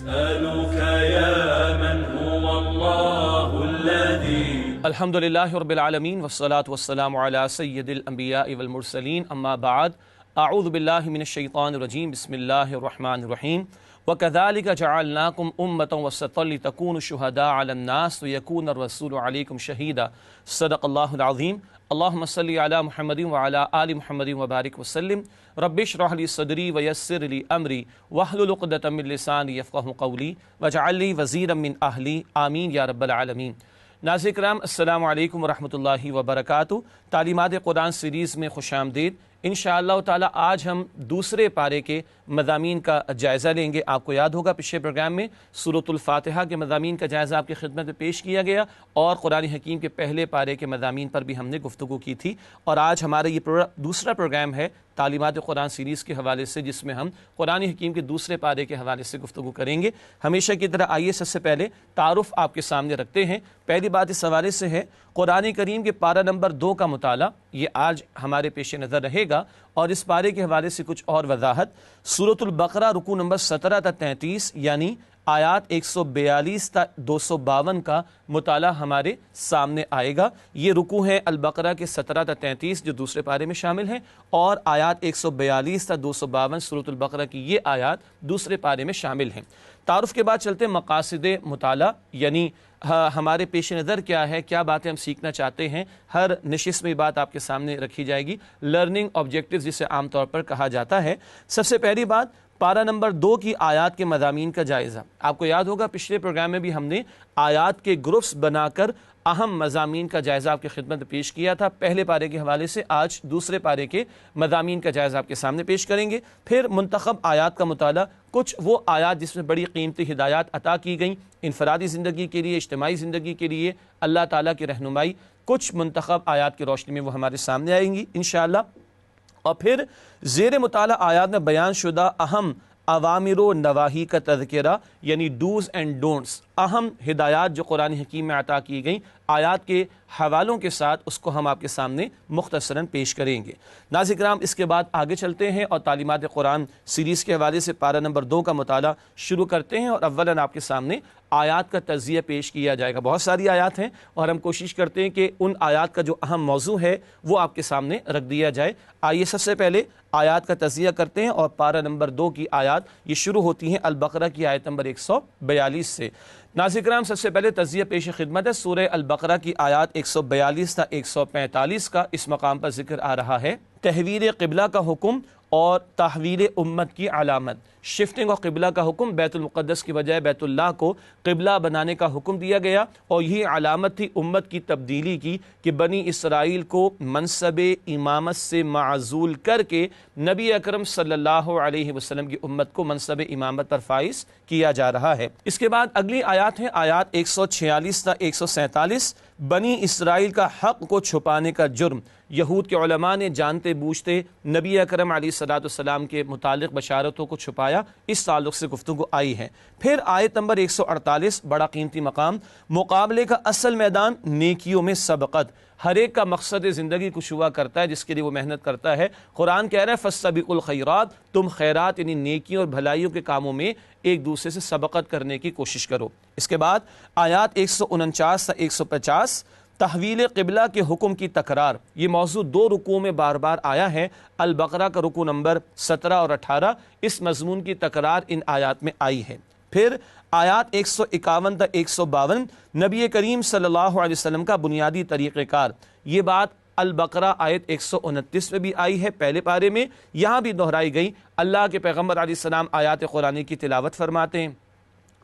نسألك يا من هو الله الذي الحمد للہ رب العالمین والصلاة والسلام علی سید الانبیاء والمرسلین اما بعد اعوذ باللہ من الشیطان الرجیم بسم اللہ الرحمن الرحیم وَكَذَلِكَ جَعَلْنَاكُمْ أُمَّةً وَسَطًا لِتَكُونُوا شُهَدَاءَ عَلَى النَّاسِ وَيَكُونَ الرَّسُولُ عَلَيْكُمْ شَهِيدًا صدق اللہ العظیم اللہم صلی علی محمد وعلی آل محمد وبارک وسلم رب اشرح لی صدری ویسر لی امری واحلل عقدۃ من لسانی یفقہوا قولی واجعل لی وزیرا من اہلی آمین یا رب العالمین۔ ناظرین کرام السلام علیکم ورحمۃ اللہ وبرکاتہ۔ تعلیمات قرآن سیریز میں خوش آمدید۔ انشاءاللہ تعالی آج ہم دوسرے پارے کے مضامین کا جائزہ لیں گے۔ آپ کو یاد ہوگا پچھلے پروگرام میں سورۃ الفاتحہ کے مضامین کا جائزہ آپ کی خدمت میں پیش کیا گیا اور قرآن حکیم کے پہلے پارے کے مضامین پر بھی ہم نے گفتگو کی تھی، اور آج ہمارا یہ دوسرا پروگرام ہے تعلیمات قرآن سیریز کے حوالے سے، جس میں ہم قرآن حکیم کے دوسرے پارے کے حوالے سے گفتگو کریں گے۔ ہمیشہ کی طرح آئیے سب سے پہلے تعارف آپ کے سامنے رکھتے ہیں۔ پہلی بات اس حوالے سے ہے قرآن کریم کے پارہ نمبر 2 کا مطالعہ، یہ آج ہمارے پیش نظر رہے گا، اور اس پارے کے حوالے سے کچھ اور وضاحت۔ سورۃ البقرہ رکوع نمبر 17 تا 33 یعنی آیات 142 تا 252 کا مطالعہ ہمارے سامنے آئے گا۔ یہ رکوع ہیں البقرہ کے 17 تا 33 جو دوسرے پارے میں شامل ہیں، اور آیات 142 تا 252 سورۃ البقرہ کی یہ آیات دوسرے پارے میں شامل ہیں۔ تعارف کے بعد چلتے مقاصد مطالعہ، یعنی ہمارے پیش نظر کیا ہے، کیا باتیں ہم سیکھنا چاہتے ہیں۔ ہر نشست میں بات آپ کے سامنے رکھی جائے گی، لرننگ آبجیکٹیوز جسے عام طور پر کہا جاتا ہے۔ سب سے پہلی بات پارہ نمبر 2 کی آیات کے مضامین کا جائزہ۔ آپ کو یاد ہوگا پچھلے پروگرام میں بھی ہم نے آیات کے گروپس بنا کر اہم مضامین کا جائزہ آپ کی خدمت میں پیش کیا تھا پہلے پارے کے حوالے سے۔ آج دوسرے پارے کے مضامین کا جائزہ آپ کے سامنے پیش کریں گے۔ پھر منتخب آیات کا مطالعہ، کچھ وہ آیات جس میں بڑی قیمتی ہدایات عطا کی گئیں انفرادی زندگی کے لیے، اجتماعی زندگی کے لیے، اللہ تعالیٰ کی رہنمائی، کچھ منتخب آیات کی روشنی میں وہ ہمارے سامنے آئیں گی انشاءاللہ۔ اور پھر زیر مطالعہ آیات میں بیان شدہ اہم اوامر و نواہی کا تذکرہ، یعنی ڈوز اینڈ ڈونٹس، اہم ہدایات جو قرآن حکیم میں عطا کی گئیں آیات کے حوالوں کے ساتھ، اس کو ہم آپ کے سامنے مختصراً پیش کریں گے۔ ناظرین کرام اس کے بعد آگے چلتے ہیں اور تعلیمات قرآن سیریز کے حوالے سے پارہ نمبر 2 کا مطالعہ شروع کرتے ہیں، اور اولاً آپ کے سامنے آیات کا تجزیہ پیش کیا جائے گا۔ بہت ساری آیات ہیں اور ہم کوشش کرتے ہیں کہ ان آیات کا جو اہم موضوع ہے وہ آپ کے سامنے رکھ دیا جائے۔ آئیے سب سے پہلے آیات کا تجزیہ کرتے ہیں، اور پارہ نمبر 2 کی آیات یہ شروع ہوتی ہیں البقرہ کی آیت نمبر 142 سے۔ ناظرین کرام سب سے پہلے تجزیہ پیش خدمت ہے سورہ البقرہ کی آیات 142 تا 145 کا۔ اس مقام پر ذکر آ رہا ہے تحویل قبلہ کا حکم اور تحویل امت کی علامت۔ شفٹنگ اور قبلہ کا حکم، بیت المقدس کی بجائے بیت اللہ کو قبلہ بنانے کا حکم دیا گیا، اور یہی علامت تھی امت کی تبدیلی کی کہ بنی اسرائیل کو منصب امامت سے معزول کر کے نبی اکرم صلی اللہ علیہ وسلم کی امت کو منصب امامت پر فائز کیا جا رہا ہے۔ اس کے بعد اگلی آیات ہیں آیات 146 تا 147۔ بنی اسرائیل کا حق کو چھپانے کا جرم، یہود کے علماء نے جانتے بوجھتے نبی اکرم علیہ الصلوۃ والسلام کے متعلق بشارتوں کو چھپایا، اس تعلق سے گفتگو آئی ہے۔ پھر آیت نمبر 148 بڑا قیمتی مقام، مقابلے کا اصل میدان نیکیوں میں سبقت۔ ہر ایک کا مقصد زندگی کچھ ہوا کرتا ہے جس کے لیے وہ محنت کرتا ہے۔ قرآن کہہ رہا ہے فَاسْتَبِقُوا الْخَيْرَاتِ، تم خیرات یعنی نیکیوں اور بھلائیوں کے کاموں میں ایک دوسرے سے سبقت کرنے کی کوشش کرو۔ اس کے بعد آیات 149 تا 150 تحویل قبلہ کے حکم کی تکرار۔ یہ موضوع 2 رکوعوں میں بار بار آیا ہے، البقرہ کا رکوع نمبر 17 اور 18، اس مضمون کی تکرار ان آیات میں آئی ہے۔ پھر آیات 151 تا 152 نبی کریم صلی اللہ علیہ وسلم کا بنیادی طریقہ کار۔ یہ بات البقرہ آیت 129 میں بھی آئی ہے پہلے پارے میں، یہاں بھی دہرائی گئی۔ اللہ کے پیغمبر علیہ السلام آیات قرآن کی تلاوت فرماتے ہیں،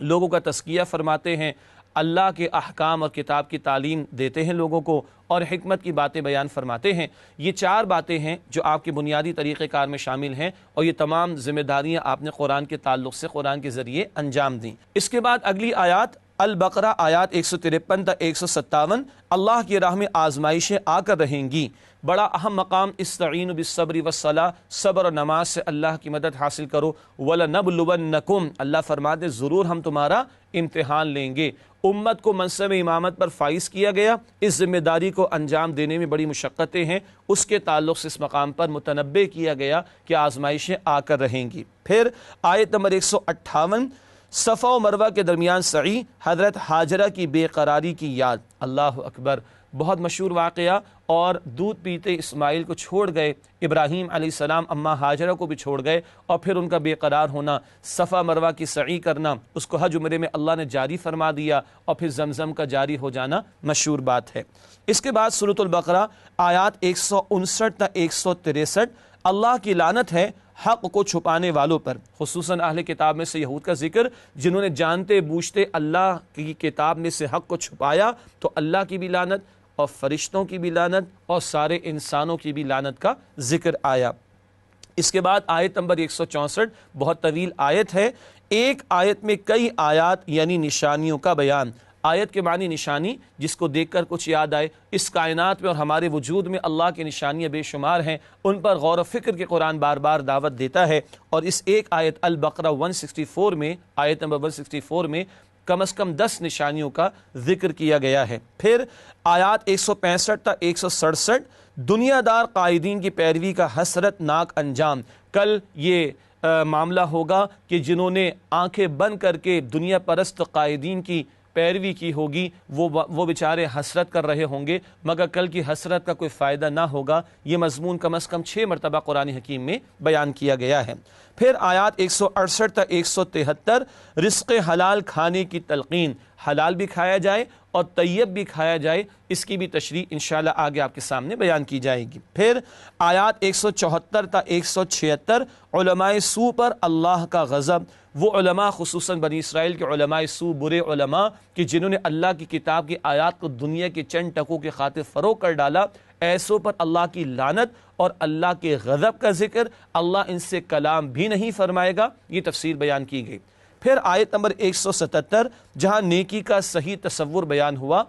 لوگوں کا تزکیہ فرماتے ہیں، اللہ کے احکام اور کتاب کی تعلیم دیتے ہیں لوگوں کو، اور حکمت کی باتیں بیان فرماتے ہیں۔ یہ 4 باتیں ہیں جو آپ کے بنیادی طریقہ کار میں شامل ہیں، اور یہ تمام ذمہ داریاں آپ نے قرآن کے تعلق سے قرآن کے ذریعے انجام دیں۔ اس کے بعد اگلی آیات البقرہ آیات 153 تا 157، اللہ کی راہ میں آزمائشیں آ کر رہیں گی۔ بڑا اہم مقام استعینوا بالصبر والصلاۃ، صبر اور نماز سے اللہ کی مدد حاصل کرو۔ وَلَنَبْلُوَنَّكُمْ، اللہ فرماتے ضرور ہم تمہارا امتحان لیں گے۔ امت کو منصب امامت پر فائز کیا گیا، اس ذمہ داری کو انجام دینے میں بڑی مشقتیں ہیں، اس کے تعلق سے اس مقام پر متنبہ کیا گیا کہ آزمائشیں آ کر رہیں گی۔ پھر آیت نمبر 158 صفا و مروہ کے درمیان سعی، حضرت ہاجرہ کی بے قراری کی یاد۔ اللہ اکبر، بہت مشہور واقعہ۔ اور دودھ پیتے اسماعیل کو چھوڑ گئے، ابراہیم علیہ السلام اماں ہاجرہ کو بھی چھوڑ گئے، اور پھر ان کا بے قرار ہونا، صفا مروہ کی سعی کرنا، اس کو حج عمرے میں اللہ نے جاری فرما دیا، اور پھر زمزم کا جاری ہو جانا مشہور بات ہے۔ اس کے بعد سورۃ البقرہ آیات 159 تا 163، اللہ کی لعنت ہے حق کو چھپانے والوں پر، خصوصاً اہل کتاب میں سے یہود کا ذکر، جنہوں نے جانتے بوجھتے اللہ کی کتاب میں سے حق کو چھپایا، تو اللہ کی بھی لعنت اور فرشتوں کی بھی لعنت اور سارے انسانوں کی بھی لعنت کا ذکر آیا۔ اس کے بعد آیت نمبر 164، بہت طویل آیت ہے، ایک آیت میں کئی آیات یعنی نشانیوں کا بیان۔ آیت کے معنی نشانی، جس کو دیکھ کر کچھ یاد آئے، اس کائنات میں اور ہمارے وجود میں اللہ کی نشانیاں بے شمار ہیں، ان پر غور و فکر کے قرآن بار بار دعوت دیتا ہے، اور اس ایک آیت البقرہ 164 میں، آیت نمبر 164 میں کم از کم 10 نشانیوں کا ذکر کیا گیا ہے۔ پھر آیات 165 تا 167، دنیا دار قائدین کی پیروی کا حسرت ناک انجام۔ کل یہ معاملہ ہوگا کہ جنہوں نے آنکھیں بند کر کے دنیا پرست قائدین کی پیروی کی ہوگی، وہ بیچارے حسرت کر رہے ہوں گے، مگر کل کی حسرت کا کوئی فائدہ نہ ہوگا۔ یہ مضمون کم از کم 6 مرتبہ قرآن حکیم میں بیان کیا گیا ہے۔ پھر آیات 168 تا 173، رزق حلال کھانے کی تلقین، حلال بھی کھایا جائے اور طیب بھی کھایا جائے، اس کی بھی تشریح انشاءاللہ آگے آپ کے سامنے بیان کی جائے گی۔ پھر آیات 174 تا 176، علماء سو پر اللہ کا غضب، وہ علماء خصوصاً بنی اسرائیل کے علماء سو، برے علماء کہ جنہوں نے اللہ کی کتاب کی آیات کو دنیا کے چند ٹکوں کے خاطر فروغ کر ڈالا، ایسوں پر اللہ کی لعنت اور اللہ کے غضب کا ذکر، اللہ ان سے کلام بھی نہیں فرمائے گا، یہ تفسیر بیان کی گئی۔ پھر آیت نمبر 177، جہاں نیکی کا صحیح تصور بیان ہوا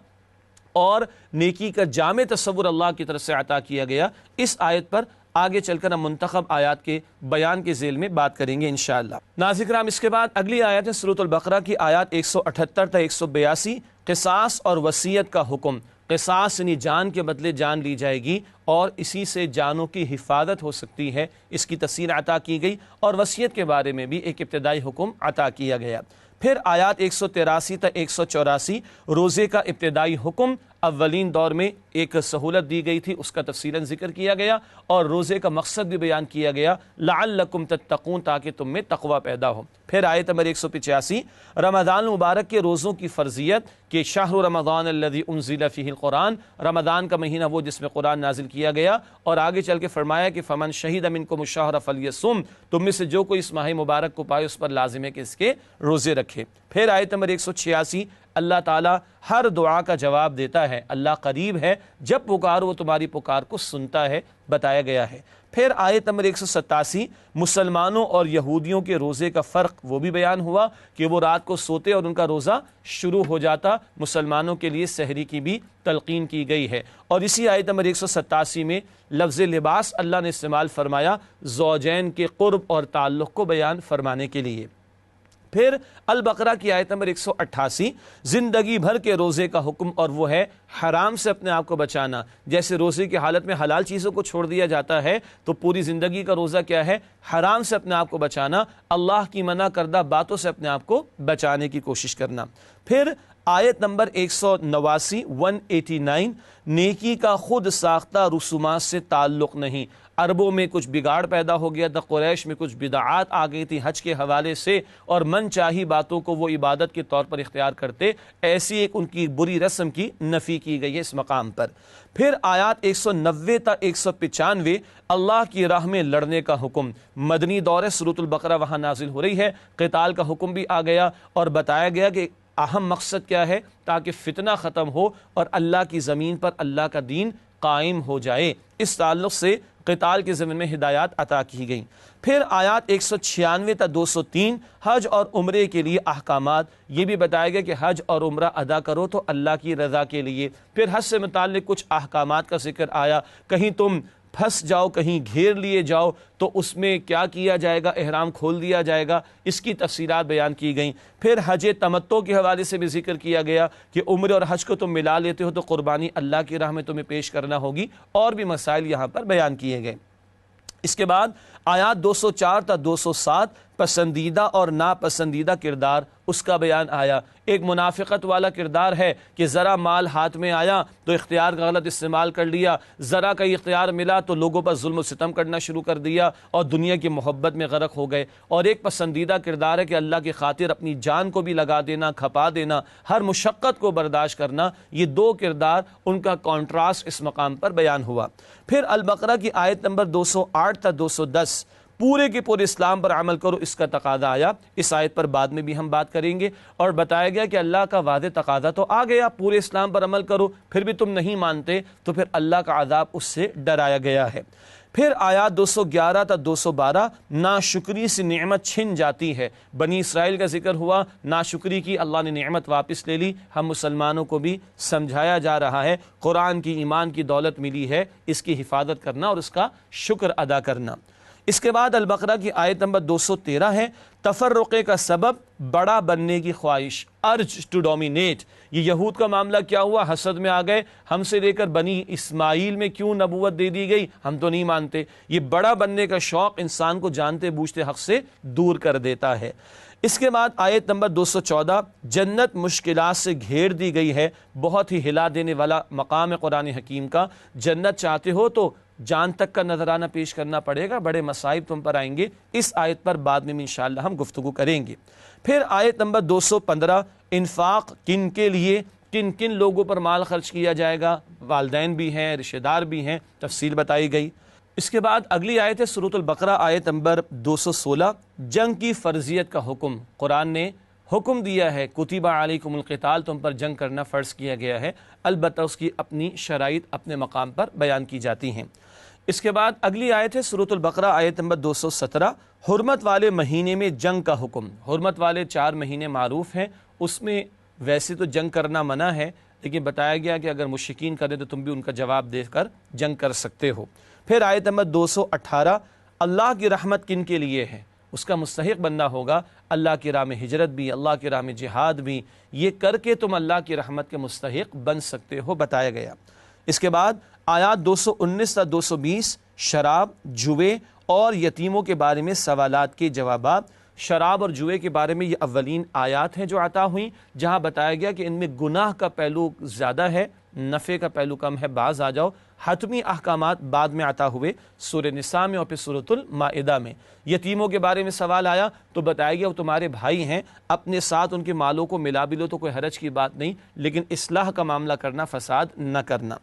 اور نیکی کا جامع تصور اللہ کی طرف سے عطا کیا گیا، اس آیت پر آگے چل کر ہم منتخب آیات کے بیان کے ذیل میں بات کریں گے انشاءاللہ۔ ناظرین کرام، اس کے بعد اگلی آیت ہے سورۃ البقرہ کی آیات 178 تا 182، قصاص اور وصیت کا حکم۔ قصاص یعنی جان کے بدلے جان لی جائے گی، اور اسی سے جانوں کی حفاظت ہو سکتی ہے، اس کی تفصیل عطا کی گئی، اور وصیت کے بارے میں بھی ایک ابتدائی حکم عطا کیا گیا۔ پھر آیات 183 تا 184، روزے کا ابتدائی حکم، اولین دور میں ایک سہولت دی گئی تھی، اس کا تفصیلاً ذکر کیا گیا، اور روزے کا مقصد بھی بیان کیا گیا، لعلکم تتقون، تاکہ تم میں تقوی پیدا ہو۔ پھر آیت نمبر 185، رمضان المبارک کے روزوں کی فرضیت، کہ شہر رمضان الذی انزل فیہ القرآن، رمضان کا مہینہ وہ جس میں قرآن نازل کیا گیا، اور آگے چل کے فرمایا کہ فمن شہد منکم الشہر فلیصم، تم میں سے جو کوئی اس ماہ مبارک کو پائے اس پر لازم ہے کہ اس کے روزے رکھے۔ پھر آیت نمبر 186، اللہ تعالیٰ ہر دعا کا جواب دیتا ہے، اللہ قریب ہے، جب پکارو وہ تمہاری پکار کو سنتا ہے، بتایا گیا ہے۔ پھر آیت نمبر 187، مسلمانوں اور یہودیوں کے روزے کا فرق، وہ بھی بیان ہوا کہ وہ رات کو سوتے اور ان کا روزہ شروع ہو جاتا، مسلمانوں کے لیے سحری کی بھی تلقین کی گئی ہے۔ اور اسی آیت نمبر 187 میں لفظ لباس اللہ نے استعمال فرمایا زوجین کے قرب اور تعلق کو بیان فرمانے کے لیے۔ پھر البقرہ کی آیت نمبر 188، زندگی بھر کے روزے کا حکم، اور وہ ہے حرام سے اپنے آپ کو بچانا۔ جیسے روزے کی حالت میں حلال چیزوں کو چھوڑ دیا جاتا ہے، تو پوری زندگی کا روزہ کیا ہے؟ حرام سے اپنے آپ کو بچانا، اللہ کی منع کردہ باتوں سے اپنے آپ کو بچانے کی کوشش کرنا۔ پھر آیت نمبر 189، نیکی کا خود ساختہ رسومات سے تعلق نہیں۔ عربوں میں کچھ بگاڑ پیدا ہو گیا تھا، قریش میں کچھ بدعات آ گئی تھی حج کے حوالے سے، اور من چاہی باتوں کو وہ عبادت کے طور پر اختیار کرتے، ایسی ایک ان کی بری رسم کی نفی کی گئی ہے اس مقام پر۔ پھر آیات 190 تا 195، اللہ کی راہ میں لڑنے کا حکم، مدنی دور سورۃ البقرہ وہاں نازل ہو رہی ہے، قتال کا حکم بھی آ گیا، اور بتایا گیا کہ اہم مقصد کیا ہے، تاکہ فتنہ ختم ہو اور اللہ کی زمین پر اللہ کا دین قائم ہو جائے۔ اس تعلق سے قتال کے ضمن میں ہدایات عطا کی گئیں۔ پھر آیات 196 تا 203، حج اور عمرے کے لیے احکامات، یہ بھی بتایا گیا کہ حج اور عمرہ ادا کرو تو اللہ کی رضا کے لیے۔ پھر حج سے متعلق کچھ احکامات کا ذکر آیا، کہیں تم پھنس جاؤ، کہیں گھیر لیے جاؤ تو اس میں کیا کیا جائے گا، احرام کھول دیا جائے گا، اس کی تفصیلات بیان کی گئیں۔ پھر حج تمتع کے حوالے سے بھی ذکر کیا گیا کہ عمرے اور حج کو تم ملا لیتے ہو تو قربانی اللہ کی راہ میں تمہیں پیش کرنا ہوگی، اور بھی مسائل یہاں پر بیان کیے گئے۔ اس کے بعد آیات 204 تا 207، پسندیدہ اور ناپسندیدہ کردار اس کا بیان آیا۔ ایک منافقت والا کردار ہے کہ ذرا مال ہاتھ میں آیا تو اختیار کا غلط استعمال کر لیا، ذرا کا اختیار ملا تو لوگوں پر ظلم و ستم کرنا شروع کر دیا اور دنیا کی محبت میں غرق ہو گئے۔ اور ایک پسندیدہ کردار ہے کہ اللہ کی خاطر اپنی جان کو بھی لگا دینا، کھپا دینا، ہر مشقت کو برداشت کرنا۔ یہ دو کردار، ان کا کانٹراسٹ اس مقام پر بیان ہوا۔ پھر البقرہ کی آیت نمبر 208 تا 210 پورے کے پورے اسلام پر عمل کرو، اس کا تقاضا آیا۔ اس آیت پر بعد میں بھی ہم بات کریں گے، اور بتایا گیا کہ اللہ کا واضح تقاضا تو آ گیا، پورے اسلام پر عمل کرو، پھر بھی تم نہیں مانتے تو پھر اللہ کا عذاب اس سے ڈرایا گیا ہے۔ پھر آیات 211 تا 212 ناشکری سے نعمت چھن جاتی ہے۔ بنی اسرائیل کا ذکر ہوا، ناشکری کی، اللہ نے نعمت واپس لے لی۔ ہم مسلمانوں کو بھی سمجھایا جا رہا ہے، قرآن کی ایمان کی دولت ملی ہے، اس کی حفاظت کرنا اور اس کا شکر ادا کرنا۔ اس کے بعد البقرہ کی آیت نمبر 213 ہے تفرقے کا سبب بڑا بننے کی خواہش، ارج ٹو ڈومینیٹ۔ یہ یہود کا معاملہ کیا ہوا؟ حسد میں آ گئے، ہم سے لے کر بنی اسماعیل میں کیوں نبوت دے دی گئی، ہم تو نہیں مانتے۔ یہ بڑا بننے کا شوق انسان کو جانتے بوجھتے حق سے دور کر دیتا ہے۔ اس کے بعد آیت نمبر 214 جنت مشکلات سے گھیر دی گئی ہے، بہت ہی ہلا دینے والا مقام ہے قرآن حکیم کا۔ جنت چاہتے ہو تو جان تک کا نذرانہ پیش کرنا پڑے گا، بڑے مصائب تم پر آئیں گے۔ اس آیت پر بعد میں انشاءاللہ ہم گفتگو کریں گے۔ پھر آیت نمبر 215 انفاق کن کے لیے، کن کن لوگوں پر مال خرچ کیا جائے گا، والدین بھی ہیں، رشتہ دار بھی ہیں، تفصیل بتائی گئی۔ اس کے بعد اگلی آیت ہے سورۃ البقرہ آیت نمبر 216 جنگ کی فرضیت کا حکم۔ قرآن نے حکم دیا ہے کتب علیکم القتال، تم پر جنگ کرنا فرض کیا گیا ہے، البتہ اس کی اپنی شرائط اپنے مقام پر بیان کی جاتی ہیں۔ اس کے بعد اگلی آیت ہے سورۃ البقرہ آیت نمبر 217 حرمت والے مہینے میں جنگ کا حکم۔ حرمت والے 4 مہینے معروف ہیں، اس میں ویسے تو جنگ کرنا منع ہے، لیکن بتایا گیا کہ اگر مشرکین کرے تو تم بھی ان کا جواب دے کر جنگ کر سکتے ہو۔ پھر آیت نمبر 218 اللہ کی رحمت کن کے لیے ہے، اس کا مستحق بننا ہوگا، اللہ کی راہ میں ہجرت بھی، اللہ کی راہ میں جہاد بھی، یہ کر کے تم اللہ کی رحمت کے مستحق بن سکتے ہو، بتایا گیا۔ اس کے بعد آیات 219 تا 220 شراب، جوے اور یتیموں کے بارے میں سوالات کے جوابات۔ شراب اور جوے کے بارے میں یہ اولین آیات ہیں جو عطا ہوئیں، جہاں بتایا گیا کہ ان میں گناہ کا پہلو زیادہ ہے، نفع کا پہلو کم ہے۔ باز آ جاؤ، حتمی احکامات بعد میں عطا ہوئے سورہ نساء میں اور پھر سورۃ المائدہ میں۔ یتیموں کے بارے میں سوال آیا تو بتایا گیا وہ تمہارے بھائی ہیں، اپنے ساتھ ان کے مالوں کو ملا بھی لو تو کوئی حرج کی بات نہیں، لیکن اصلاح کا معاملہ کرنا، فساد نہ کرنا۔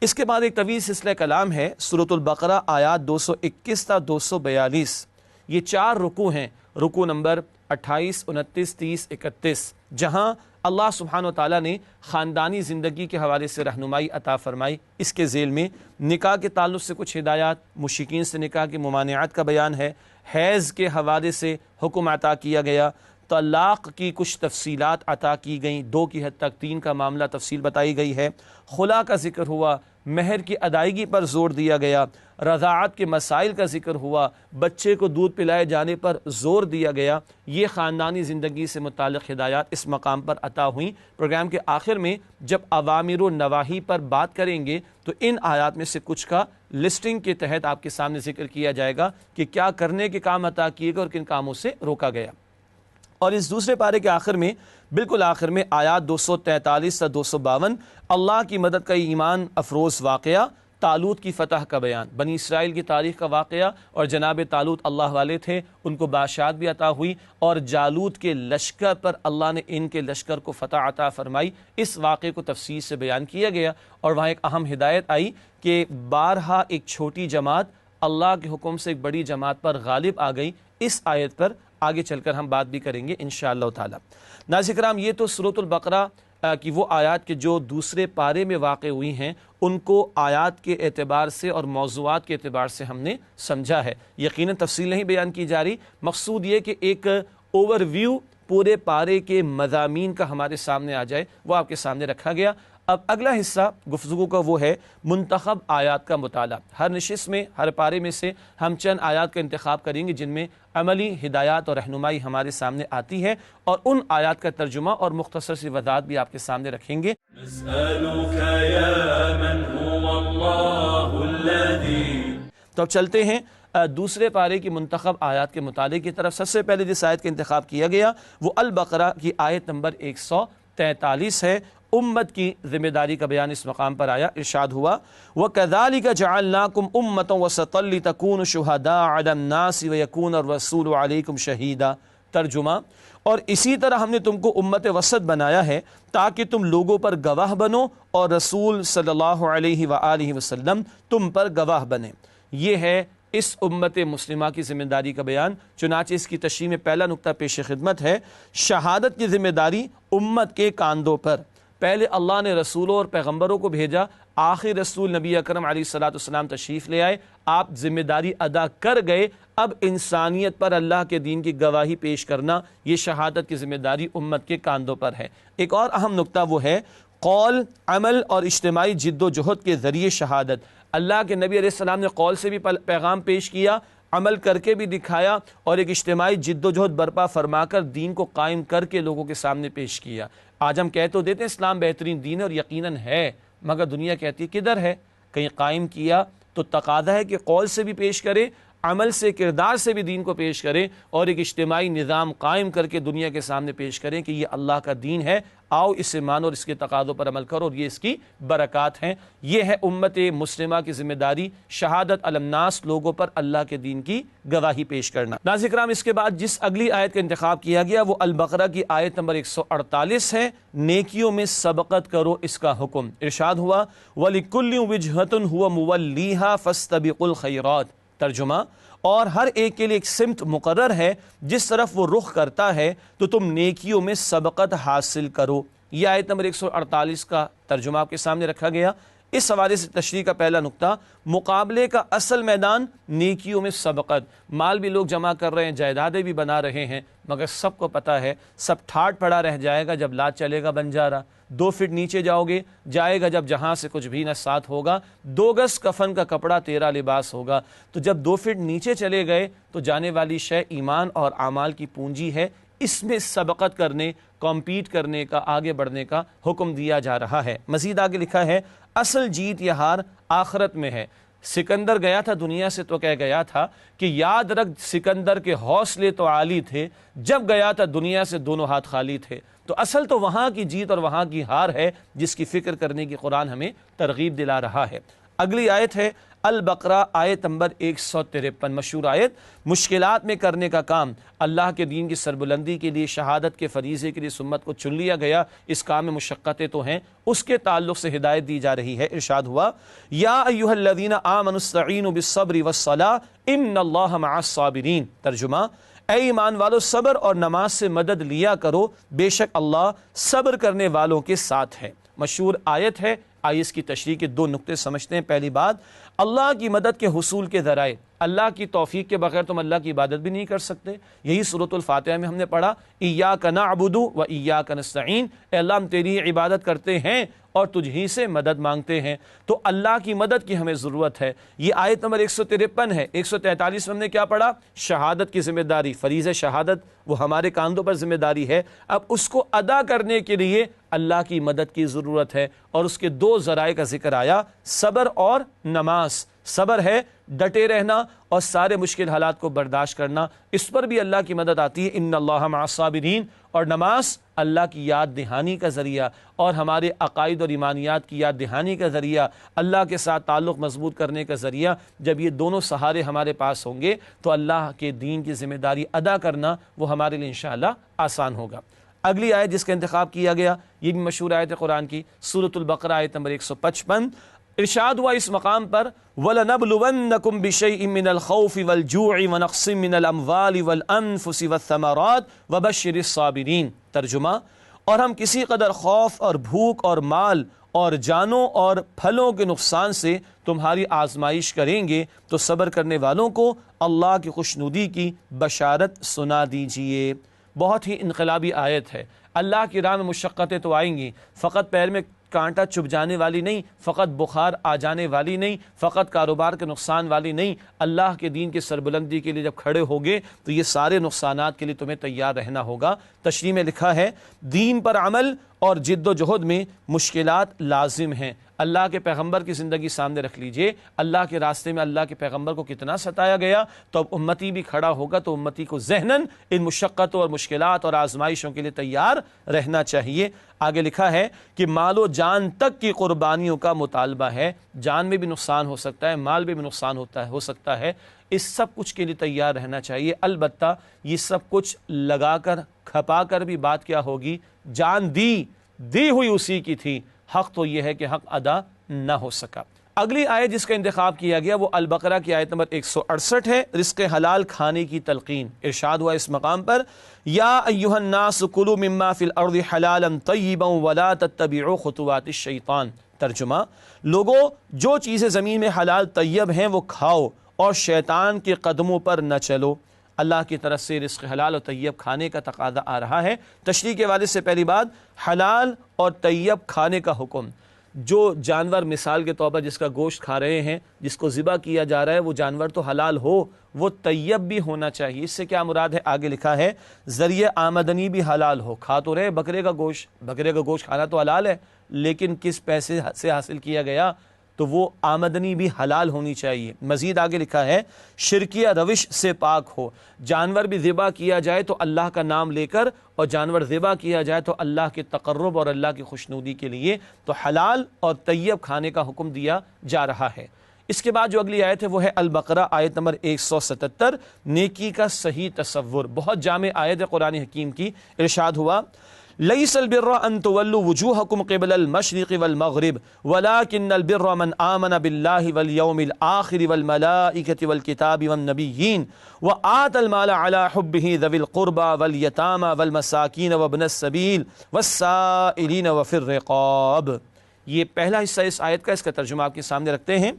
اس کے بعد ایک طویل سلسلہ کلام ہے سورۃ البقرہ آیات 221 تا 242۔ یہ 4 رکوع ہیں، رکوع نمبر 28، 29، 30، 31، جہاں اللہ سبحانہ و تعالیٰ نے خاندانی زندگی کے حوالے سے رہنمائی عطا فرمائی۔ اس کے ذیل میں نکاح کے تعلق سے کچھ ہدایات، مشرکین سے نکاح کی ممانعات کا بیان ہے، حیض کے حوالے سے حکم عطا کیا گیا، طلاق کی کچھ تفصیلات عطا کی گئیں، 2 کی حد تک 3 کا معاملہ تفصیل بتائی گئی ہے، خلا کا ذکر ہوا، مہر کی ادائیگی پر زور دیا گیا، رضاعت کے مسائل کا ذکر ہوا، بچے کو دودھ پلائے جانے پر زور دیا گیا۔ یہ خاندانی زندگی سے متعلق ہدایات اس مقام پر عطا ہوئیں۔ پروگرام کے آخر میں جب اوامر و نواہی پر بات کریں گے تو ان آیات میں سے کچھ کا لسٹنگ کے تحت آپ کے سامنے ذکر کیا جائے گا کہ کیا کرنے کے کام عطا کیے گئے اور کن کاموں سے روکا گیا۔ اور اس دوسرے پارے کے آخر میں، بالکل آخر میں آیات 243 سے 252 اللہ کی مدد کا ایمان افروز واقعہ، طالوت کی فتح کا بیان، بنی اسرائیل کی تاریخ کا واقعہ، اور جناب طالوت اللہ والے تھے، ان کو بادشاہت بھی عطا ہوئی، اور جالوت کے لشکر پر اللہ نے ان کے لشکر کو فتح عطا فرمائی۔ اس واقعے کو تفصیل سے بیان کیا گیا، اور وہاں ایک اہم ہدایت آئی کہ بارہا ایک چھوٹی جماعت اللہ کے حکم سے ایک بڑی جماعت پر غالب آ گئی۔ اس آیت پر آگے چل کر ہم بات بھی کریں گے انشاءاللہ تعالی۔ ناظرین کرام، یہ تو سورۃ البقرہ کی وہ آیات کے جو دوسرے پارے میں واقع ہوئی ہیں، ان کو آیات کے اعتبار سے اور موضوعات کے اعتبار سے ہم نے سمجھا ہے۔ یقیناً تفصیل نہیں بیان کی جا رہی، مقصود یہ کہ ایک اوور ویو پورے پارے کے مضامین کا ہمارے سامنے آ جائے، وہ آپ کے سامنے رکھا گیا۔ اب اگلا حصہ گفتگو کا وہ ہے منتخب آیات کا مطالعہ۔ ہر نشست میں، ہر پارے میں سے ہم چند آیات کا انتخاب کریں گے جن میں عملی ہدایات اور رہنمائی ہمارے سامنے آتی ہے، اور ان آیات کا ترجمہ اور مختصر سی وضاحت بھی آپ کے سامنے رکھیں گے۔ نسألك يا من هو الله الذي۔ تو اب چلتے ہیں دوسرے پارے کی منتخب آیات کے مطالعے کی طرف سب سے پہلے جس آیت کا انتخاب کیا گیا وہ البقرہ کی آیت نمبر 143 ہے۔ امت کی ذمہ داری کا بیان اس مقام پر آیا، ارشاد ہوا وَكَذَلِكَ جَعَلْنَاكُمْ أُمَّةً وَسَطًا لِتَكُونُوا شُهَدَاءَ عَلَى النَّاسِ وَيَكُونَ الرَّسُولُ عَلَيْكُمْ شَهِيدًا۔ ترجمہ، اور اسی طرح ہم نے تم کو امت وسط بنایا ہے تاکہ تم لوگوں پر گواہ بنو اور رسول صلی اللہ علیہ وآلہ وسلم تم پر گواہ بنے۔ یہ ہے اس امت مسلمہ کی ذمہ داری کا بیان۔ چنانچہ اس کی تشریح میں پہلا نقطہ پیش خدمت ہے، شہادت کی ذمہ داری امت کے کاندھوں پر۔ پہلے اللہ نے رسولوں اور پیغمبروں کو بھیجا، آخر رسول نبی اکرم علیہ السلام تشریف لے آئے، آپ ذمہ داری ادا کر گئے، اب انسانیت پر اللہ کے دین کی گواہی پیش کرنا، یہ شہادت کی ذمہ داری امت کے کاندھوں پر ہے۔ ایک اور اہم نقطہ وہ ہے قول، عمل اور اجتماعی جد و جہد کے ذریعے شہادت۔ اللہ کے نبی علیہ السلام نے قول سے بھی پیغام پیش کیا، عمل کر کے بھی دکھایا، اور ایک اجتماعی جد و جہد برپا فرما کر دین کو قائم کر کے لوگوں کے سامنے پیش کیا۔ آج ہم کہہ تو دیتے ہیں اسلام بہترین دین ہے، اور یقیناً ہے، مگر دنیا کہتی ہے کدھر ہے؟ کہیں قائم کیا تو تقاضا ہے کہ قول سے بھی پیش کرے، عمل سے، کردار سے بھی دین کو پیش کریں، اور ایک اجتماعی نظام قائم کر کے دنیا کے سامنے پیش کریں کہ یہ اللہ کا دین ہے، آؤ اسے مانو اور اس کے تقاضوں پر عمل کرو، اور یہ اس کی برکات ہیں۔ یہ ہے امت مسلمہ کی ذمہ داری، شہادت علی الناس، لوگوں پر اللہ کے دین کی گواہی پیش کرنا۔ ناظرین کرام، اس کے بعد جس اگلی آیت کا انتخاب کیا گیا وہ البقرہ کی آیت نمبر 148 ہے، نیکیوں میں سبقت کرو، اس کا حکم۔ ارشاد ہوا وَلِكُلِّ وِجْهَةٌ هُوَ مُوَلِّيهَا فَاسْتَبِقُوا الْخَيْرَاتِ۔ ترجمہ، اور ہر ایک کے لیے ایک سمت مقرر ہے، جس طرف وہ رخ کرتا ہے تو تم نیکیوں میں سبقت حاصل کرو۔ یہ آیت نمبر 148 کا ترجمہ آپ کے سامنے رکھا گیا۔ اس حوالے سے تشریح کا پہلا نقطہ، مقابلے کا اصل میدان نیکیوں میں سبقت۔ مال بھی لوگ جمع کر رہے ہیں، جائیدادیں بھی بنا رہے ہیں، مگر سب کو پتہ ہے سب ٹھاٹ پڑا رہ جائے گا جب لا چلے گا بنجارہ۔ 2 فٹ نیچے جاؤ گے، جائے گا جب جہاں سے کچھ بھی نہ ساتھ ہوگا۔ 2 گز کفن کا کپڑا تیرا لباس ہوگا۔ تو جب 2 فٹ نیچے چلے گئے تو جانے والی شے ایمان اور اعمال کی پونجی ہے، اس میں سبقت کرنے، کمپیٹ کرنے کا، آگے بڑھنے کا حکم دیا جا رہا ہے۔ مزید آگے لکھا ہے اصل جیت یا ہار آخرت میں ہے۔ سکندر گیا تھا دنیا سے تو کہہ گیا تھا کہ یاد رکھ سکندر کے حوصلے تو عالی تھے، جب گیا تھا دنیا سے دونوں ہاتھ خالی تھے۔ تو اصل تو وہاں کی جیت اور وہاں کی ہار ہے، جس کی فکر کرنے کی قرآن ہمیں ترغیب دلا رہا ہے۔ اگلی آیت ہے البقرہ آیت نمبر 153، مشہور آیت۔ مشکلات میں کرنے کا کام، اللہ کے دین کی سربلندی کے لیے، شہادت کے فریضے کے لیے سمت کو چن لیا گیا، اس کام میں مشقتیں تو ہیں، اس کے تعلق سے ہدایت دی جا رہی ہے۔ ارشاد ہوا یا ایھا الذین آمنوا استعینوا بالصبر والصلاۃ ان اللہ مع الصابرین۔ ترجمہ، اے ایمان والو صبر اور نماز سے مدد لیا کرو، بے شک اللہ صبر کرنے والوں کے ساتھ ہے۔ مشہور آیت ہے۔ آئیے اس کی تشریح کے 2 نقطے سمجھتے ہیں۔ پہلی بات، اللہ کی مدد کے حصول کے ذرائع، اللہ کی توفیق کے بغیر تم اللہ کی عبادت بھی نہیں کر سکتے۔ یہی سورۃ الفاتحہ میں ہم نے پڑھا ایاک نعبد و ایاک نستعین، اے اللہ ہم تیری عبادت کرتے ہیں اور تجھ ہی سے مدد مانگتے ہیں۔ تو اللہ کی مدد کی ہمیں ضرورت ہے۔ یہ آیت نمبر 153 ہے۔ 143 میں ہم نے کیا پڑھا؟ شہادت کی ذمہ داری، فریضہ شہادت وہ ہمارے کاندھوں پر ذمہ داری ہے۔ اب اس کو ادا کرنے کے لیے اللہ کی مدد کی ضرورت ہے، اور اس کے 2 ذرائع کا ذکر آیا، صبر اور نماز۔ صبر ہے ڈٹے رہنا اور سارے مشکل حالات کو برداشت کرنا، اس پر بھی اللہ کی مدد آتی ہے، ان اللہ مع الصابرین۔ اور نماز اللہ کی یاد دہانی کا ذریعہ، اور ہمارے عقائد اور ایمانیات کی یاد دہانی کا ذریعہ، اللہ کے ساتھ تعلق مضبوط کرنے کا ذریعہ۔ جب یہ دونوں سہارے ہمارے پاس ہوں گے تو اللہ کے دین کی ذمہ داری ادا کرنا وہ ہمارے لیے انشاءاللہ آسان ہوگا۔ اگلی آیت جس کا انتخاب کیا گیا یہ بھی مشہور آیت قرآن کی، سورۃ البقرہ آیت نمبر 155۔ ارشاد ہوا اس مقام پر وَلَنَبْلُوَنَّكُمْ بِشَيْءٍ مِّنَ الْخَوْفِ وَالْجُوعِ وَنَقْصٍ مِّنَ الْأَمْوَالِ وَالْأَنفُسِ وَالثَّمَرَاتِ وَبَشِّرِ الصَّابِرِينَ۔ ترجمہ، اور ہم کسی قدر خوف اور بھوک اور مال اور جانوں اور پھلوں کے نقصان سے تمہاری آزمائش کریں گے، تو صبر کرنے والوں کو اللہ کی خوشنودی کی بشارت سنا دیجئے۔ بہت ہی انقلابی آیت ہے۔ اللہ کی راہ میں مشقتیں تو آئیں گی، فقط پیر میں کانٹا چبھ جانے والی نہیں، فقط بخار آ جانے والی نہیں، فقط کاروبار کے نقصان والی نہیں۔ اللہ کے دین کی سربلندی کے لیے جب کھڑے ہوگے تو یہ سارے نقصانات کے لیے تمہیں تیار رہنا ہوگا۔ تشریح میں لکھا ہے دین پر عمل اور جد و جہد میں مشکلات لازم ہیں۔ اللہ کے پیغمبر کی زندگی سامنے رکھ لیجئے، اللہ کے راستے میں اللہ کے پیغمبر کو کتنا ستایا گیا، تو اب امتی بھی کھڑا ہوگا تو امتی کو ذہناً ان مشقتوں اور مشکلات اور آزمائشوں کے لیے تیار رہنا چاہیے۔ آگے لکھا ہے کہ مال و جان تک کی قربانیوں کا مطالبہ ہے، جان میں بھی نقصان ہو سکتا ہے، مال میں بھی نقصان ہو سکتا ہے، اس سب کچھ کے لیے تیار رہنا چاہیے۔ البتہ یہ سب کچھ لگا کر کھپا کر بھی بات کیا ہوگی، جان دی ہوئی اسی کی تھی، حق تو یہ ہے کہ حق ادا نہ ہو سکا۔ اگلی آیت جس کا انتخاب کیا گیا وہ البقرہ کی آیت نمبر 168 ہے، رزق حلال کھانے کی تلقین۔ ارشاد ہوا اس مقام پر، یا ایھا الناس کلوا مما فی الارض حلالا طیبا ولا تتبعوا خطوات الشیطان۔ ترجمہ، لوگو جو چیزیں زمین میں حلال طیب ہیں وہ کھاؤ اور شیطان کے قدموں پر نہ چلو۔ اللہ کی طرف سے رزق حلال اور طیب کھانے کا تقاضا آ رہا ہے۔ تشریح کے والد سے پہلی بات، حلال اور طیب کھانے کا حکم۔ جو جانور مثال کے طور پر جس کا گوشت کھا رہے ہیں، جس کو ذبح کیا جا رہا ہے، وہ جانور تو حلال ہو، وہ طیب بھی ہونا چاہیے۔ اس سے کیا مراد ہے؟ آگے لکھا ہے ذریعہ آمدنی بھی حلال ہو۔ کھا تو رہے بکرے کا گوشت کھانا تو حلال ہے، لیکن کس پیسے سے حاصل کیا گیا، تو وہ آمدنی بھی حلال ہونی چاہیے۔ مزید آگے لکھا ہے شرکیہ روش سے پاک ہو، جانور بھی ذبح کیا جائے تو اللہ کا نام لے کر، اور جانور ذبح کیا جائے تو اللہ کے تقرب اور اللہ کی خوشنودی کے لیے، تو حلال اور طیب کھانے کا حکم دیا جا رہا ہے۔ اس کے بعد جو اگلی آیت ہے وہ ہے البقرہ آیت نمبر 177، نیکی کا صحیح تصور۔ بہت جامع آیت ہے قرآن حکیم کی۔ ارشاد ہوا، لیس البر ان تولوا وجوہکم قبل المشرق والمغرب ولکن البر من آمن باللہ والیوم الآخر والملائکۃ والکتاب والنبیین وآتى المال على حبہ ذوی القربى والیتامى والمساکین وابن السبیل والسائلین وفی الرقاب۔ یہ پہلا حصہ اس آیت کا، اس کا ترجمہ آپ کے سامنے رکھتے ہیں۔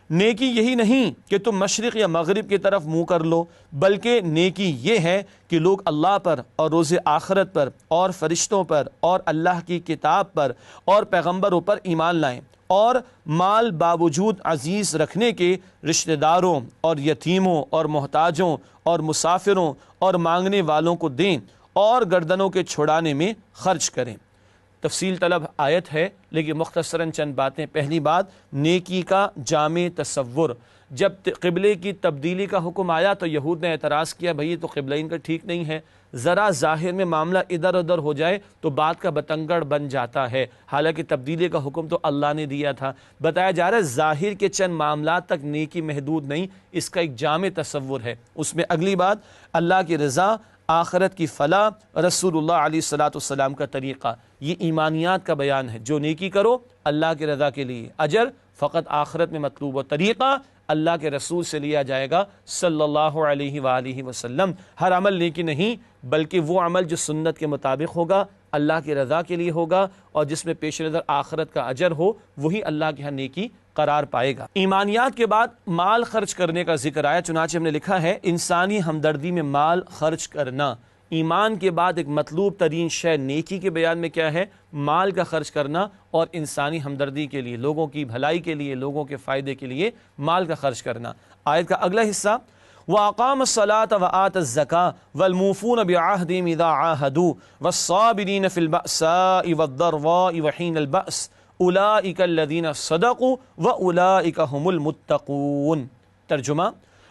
نیکی یہی نہیں کہ تم مشرق یا مغرب کی طرف منہ کر لو، بلکہ نیکی یہ ہے کہ لوگ اللہ پر اور روز آخرت پر اور فرشتوں پر اور اللہ کی کتاب پر اور پیغمبروں پر ایمان لائیں، اور مال باوجود عزیز رکھنے کے رشتہ داروں اور یتیموں اور محتاجوں اور مسافروں اور مانگنے والوں کو دیں، اور گردنوں کے چھڑانے میں خرچ کریں۔ تفصیل طلب آیت ہے لیکن مختصراً چند باتیں۔ پہلی بات، نیکی کا جامع تصور۔ جب قبلے کی تبدیلی کا حکم آیا تو یہود نے اعتراض کیا، بھئی یہ تو قبلین کا ٹھیک نہیں ہے، ذرا ظاہر میں معاملہ ادھر ادھر ہو جائے تو بات کا بتنگڑ بن جاتا ہے، حالانکہ تبدیلی کا حکم تو اللہ نے دیا تھا۔ بتایا جا رہا ہے ظاہر کے چند معاملات تک نیکی محدود نہیں، اس کا ایک جامع تصور ہے۔ اس میں اگلی بات، اللہ کی رضا، آخرت کی فلاح، رسول اللہ علیہ السلام کا طریقہ، یہ ایمانیات کا بیان ہے۔ جو نیکی کرو اللہ کی رضا کے لیے، اجر فقط آخرت میں مطلوب، و طریقہ اللہ کے رسول سے لیا جائے گا صلی اللہ علیہ وآلہ وسلم۔ ہر عمل نیکی نہیں، بلکہ وہ عمل جو سنت کے مطابق ہوگا، اللہ کی رضا کے لیے ہوگا، اور جس میں پیش نظر آخرت کا اجر ہو، وہی اللہ کے ہاں نیکی قرار پائے گا۔ ایمانیات کے بعد مال خرچ کرنے کا ذکر آیا، چنانچہ ہم نے لکھا ہے انسانی ہمدردی میں مال خرچ کرنا۔ ایمان کے بعد ایک مطلوب ترین شے نیکی کے بیان میں کیا ہے؟ مال کا خرچ کرنا، اور انسانی ہمدردی کے لیے، لوگوں کی بھلائی کے لیے، لوگوں کے فائدے کے لیے مال کا خرچ کرنا۔ آیت کا اگلا حصہ، وَأَقَامَ الصَّلَاةَ وَآتَى الزَّكَاةَ وَالْمُوفُونَ بِعَهْدِهِمْ إِذَا عَاهَدُوا وَالصَّابِرِينَ فِي الْبَأْسَاءِ وَالضَّرَّاءِ وَحِينَ الْبَأْسِ أُولَئِكَ الَّذِينَ صَدَقُوا وَأُولَئِكَ هُمُ الْمُتَّقُونَ۔ ترجمہ،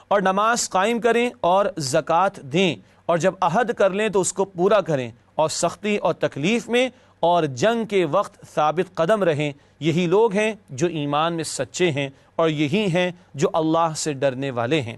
اور نماز قائم کریں اور زکوٰۃ دیں، اور جب عہد کر لیں تو اس کو پورا کریں، اور سختی اور تکلیف میں اور جنگ کے وقت ثابت قدم رہیں، یہی لوگ ہیں جو ایمان میں سچے ہیں، اور یہی ہیں جو اللہ سے ڈرنے والے ہیں۔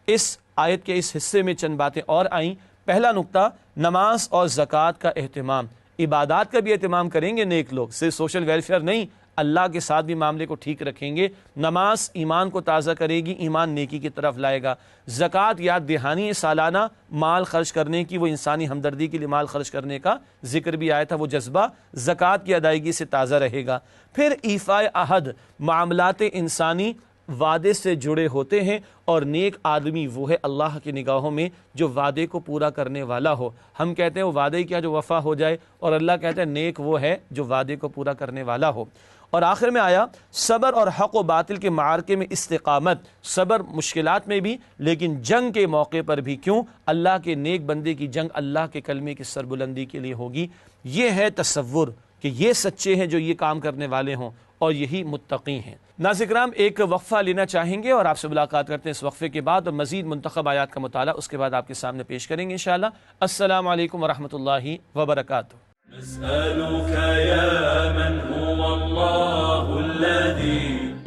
اس آیت کے اس حصے میں چند باتیں اور آئیں۔ پہلا نقطہ، نماز اور زکوٰۃ کا اہتمام۔ عبادات کا بھی اہتمام کریں گے نیک لوگ، صرف سوشل ویلفیئر نہیں، اللہ کے ساتھ بھی معاملے کو ٹھیک رکھیں گے۔ نماز ایمان کو تازہ کرے گی، ایمان نیکی کی طرف لائے گا۔ زکوٰۃ یاد دہانی سالانہ مال خرچ کرنے کی، وہ انسانی ہمدردی کے لیے مال خرچ کرنے کا ذکر بھی آیا تھا، وہ جذبہ زکوٰۃ کی ادائیگی سے تازہ رہے گا۔ پھر ایفاء عہد، معاملات انسانی وعدے سے جڑے ہوتے ہیں، اور نیک آدمی وہ ہے اللہ کی نگاہوں میں جو وعدے کو پورا کرنے والا ہو۔ ہم کہتے ہیں وہ وعدے کیا جو وفا ہو جائے، اور اللہ کہتا ہے نیک وہ ہے جو وعدے کو پورا کرنے والا ہو۔ اور آخر میں آیا صبر اور حق و باطل کے معرکے میں استقامت، صبر مشکلات میں بھی لیکن جنگ کے موقع پر بھی۔ کیوں؟ اللہ کے نیک بندے کی جنگ اللہ کے کلمے کی سربلندی کے لیے ہوگی۔ یہ ہے تصور کہ یہ سچے ہیں جو یہ کام کرنے والے ہوں، اور یہی متقی ہیں۔ ناظرین کرام، ایک وقفہ لینا چاہیں گے اور آپ سے ملاقات کرتے ہیں اس وقفے کے بعد، اور مزید منتخب آیات کا مطالعہ اس کے بعد آپ کے سامنے پیش کریں گے انشاءاللہ۔ السلام علیکم ورحمۃ اللہ وبرکاتہ۔ نسألك يا من هو الله الذي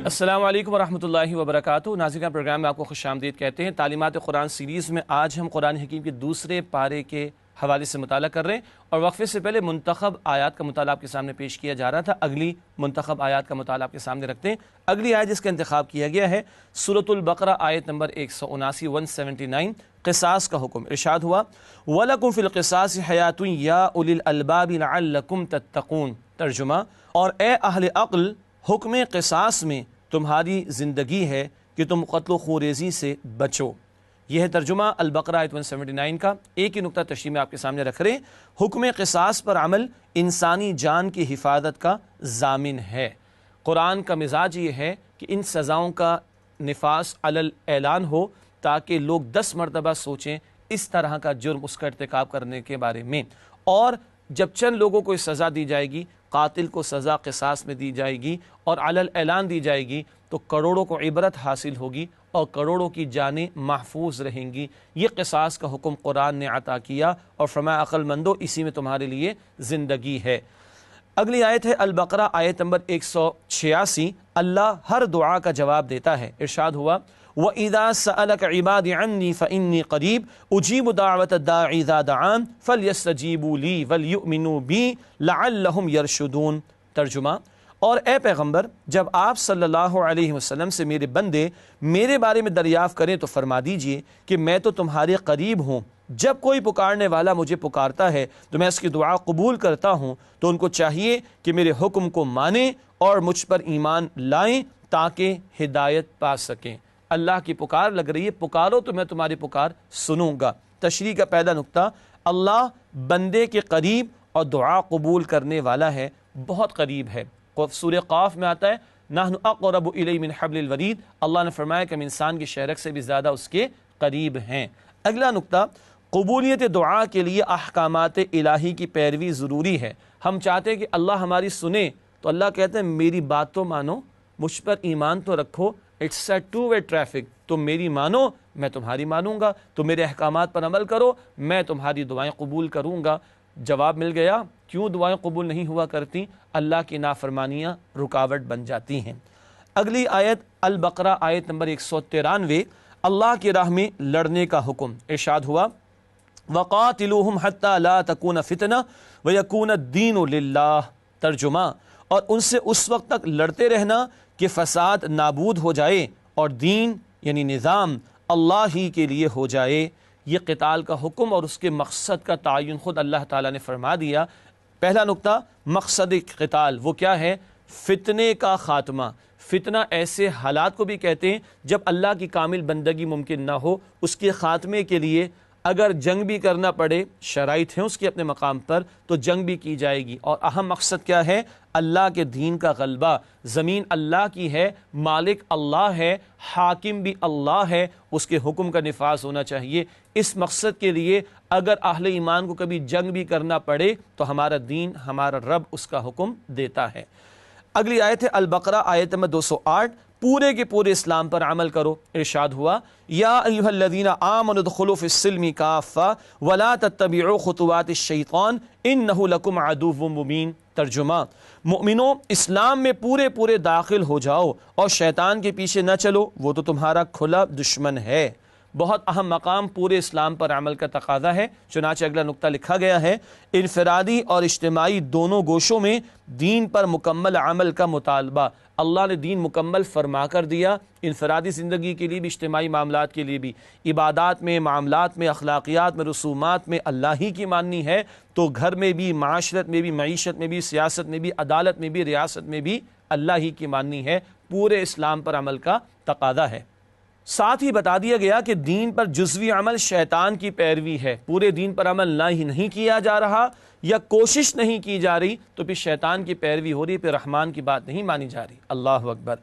السلام علیکم ورحمۃ اللہ وبرکاتہ۔ ناظرین پروگرام میں آپ کو خوش آمدید کہتے ہیں۔ تعلیمات قرآن سیریز میں آج ہم قرآن حکیم کے دوسرے پارے کے حوالے سے مطالعہ کر رہے ہیں، اور وقفے سے پہلے منتخب آیات کا مطالعہ آپ کے سامنے پیش کیا جا رہا تھا۔ اگلی منتخب آیات کا مطالعہ آپ کے سامنے رکھتے ہیں۔ اگلی آیت جس کا انتخاب کیا گیا ہے سورۃ البقرہ آیت نمبر 179 179، قصاص کا حکم۔ ارشاد ہوا وَلَكُمْ فِي الْقِصَاصِ حَيَاةٌ يَا أُولِي الْأَلْبَابِ لَعَلَّكُمْ تَتَّقُونَ۔ ترجمہ، اور اے اہل عقل، حکم قصاص میں تمہاری زندگی ہے کہ تم قتل و خوریزی سے بچو۔ یہ ہے ترجمہ البقرہ آیت 179 کا۔ ایک ہی نقطہ تشریح میں آپ کے سامنے رکھ رہے ہیں۔ حکم قصاص پر عمل انسانی جان کی حفاظت کا ضامن ہے۔ قرآن کا مزاج یہ ہے کہ ان سزاؤں کا نفاذ علی الاعلان ہو تاکہ لوگ 10 مرتبہ سوچیں اس طرح کا جرم اس کا ارتکاب کرنے کے بارے میں، اور جب چند لوگوں کو اس سزا دی جائے گی، قاتل کو سزا قصاص میں دی جائے گی اور علی الاعلان دی جائے گی، تو کروڑوں کو عبرت حاصل ہوگی اور کروڑوں کی جانیں محفوظ رہیں گی۔ یہ قصاص کا حکم قرآن نے عطا کیا اور فرمایا عقل مندو، اسی میں تمہارے لیے زندگی ہے۔ اگلی آیت ہے البقرہ آیت نمبر 186۔ اللہ ہر دعا کا جواب دیتا ہے۔ ارشاد ہوا وَإِذَا سَأَلَكَ عِبَادِي عَنِّي فَإِنِّي قَرِيبٌ أُجِيبُ دَعْوَةَ الدَّاعِ إِذَا دَعَانِ فَلْيَسْتَجِيبُوا لِي وَلْيُؤْمِنُوا بِي لَعَلَّهُمْ يَرْشُدُونَ۔ ترجمہ، اور اے پیغمبر، جب آپ صلی اللہ علیہ وسلم سے میرے بندے میرے بارے میں دریافت کریں تو فرما دیجئے کہ میں تو تمہارے قریب ہوں، جب کوئی پکارنے والا مجھے پکارتا ہے تو میں اس کی دعا قبول کرتا ہوں، تو ان کو چاہیے کہ میرے حکم کو مانیں اور مجھ پر ایمان لائیں تاکہ ہدایت پا سکیں۔ اللہ کی پکار لگ رہی ہے، پکارو تو میں تمہاری پکار سنوں گا۔ تشریح کا پہلا نقطہ، اللہ بندے کے قریب اور دعا قبول کرنے والا ہے، بہت قریب ہے۔ سورہ قاف میں آتا ہے نحن اقرب الیہ من حبل الورید، اللہ نے فرمایا کہ ہم انسان کی شہرک سے بھی زیادہ اس کے قریب ہیں۔ اگلا نقطہ، قبولیت دعا کے لیے احکامات الہی کی پیروی ضروری ہے۔ ہم چاہتے ہیں کہ اللہ ہماری سنے، تو اللہ کہتے ہیں میری بات تو مانو، مجھ پر ایمان تو رکھو، it's a two way traffic, تم میری مانو میں تمہاری مانوں گا، تم میرے احکامات پر عمل کرو میں تمہاری دعائیں قبول کروں گا۔ جواب مل گیا، کیوں دعائیں قبول نہیں ہوا کرتی؟ اللہ کی نافرمانیاں رکاوٹ بن جاتی ہیں۔ اگلی آیت البقرہ آیت نمبر 193، اللہ کی راہ میں لڑنے کا حکم۔ ارشاد ہوا وَقَاتِلُوهُمْ حَتَّى لَا تَكُونَ فِتْنَةٌ وَيَكُونَ الدِّينُ لِلَّهِ۔ ترجمہ، اور ان سے اس وقت تک لڑتے رہنا کہ فساد نابود ہو جائے اور دین یعنی نظام اللہ ہی کے لیے ہو جائے۔ یہ قتال کا حکم اور اس کے مقصد کا تعین خود اللہ تعالیٰ نے فرما دیا۔ پہلا نقطہ، مقصد قتال وہ کیا ہے؟ فتنے کا خاتمہ۔ فتنہ ایسے حالات کو بھی کہتے ہیں جب اللہ کی کامل بندگی ممکن نہ ہو، اس کے خاتمے کے لیے اگر جنگ بھی کرنا پڑے، شرائط ہیں اس کے اپنے مقام پر، تو جنگ بھی کی جائے گی۔ اور اہم مقصد کیا ہے؟ اللہ کے دین کا غلبہ۔ زمین اللہ کی ہے، مالک اللہ ہے، حاکم بھی اللہ ہے، اس کے حکم کا نفاذ ہونا چاہیے۔ اس مقصد کے لیے اگر اہل ایمان کو کبھی جنگ بھی کرنا پڑے تو ہمارا دین، ہمارا رب اس کا حکم دیتا ہے۔ اگلی آیت ہے البقرہ آیت نمبر 208، پورے کے پورے اسلام پر عمل کرو۔ ارشاد ہوا یا ایھا الذین آمنوا ادخلوا فی السلم کافہ ولا تتبعوا خطوات الشیطان انہ لکم عدو مبین۔ ترجمہ، مؤمنوں اسلام میں پورے پورے داخل ہو جاؤ اور شیطان کے پیچھے نہ چلو، وہ تو تمہارا کھلا دشمن ہے۔ بہت اہم مقام پورے اسلام پر عمل کا تقاضا ہے، چنانچہ اگلا نقطہ لکھا گیا ہے انفرادی اور اجتماعی دونوں گوشوں میں دین پر مکمل عمل کا مطالبہ۔ اللہ نے دین مکمل فرما کر دیا، انفرادی زندگی کے لیے بھی، اجتماعی معاملات کے لیے بھی، عبادات میں، معاملات میں، اخلاقیات میں، رسومات میں اللہ ہی کی ماننی ہے، تو گھر میں بھی، معاشرت میں بھی، معیشت میں بھی، سیاست میں بھی، عدالت میں بھی، ریاست میں بھی اللہ ہی کی ماننی ہے۔ پورے اسلام پر عمل کا تقاضا ہے۔ ساتھ ہی بتا دیا گیا کہ دین پر جزوی عمل شیطان کی پیروی ہے۔ پورے دین پر عمل نہ ہی نہیں کیا جا رہا یا کوشش نہیں کی جا رہی تو پھر شیطان کی پیروی ہو رہی، پھر رحمان کی بات نہیں مانی جا رہی۔ اللہ اکبر۔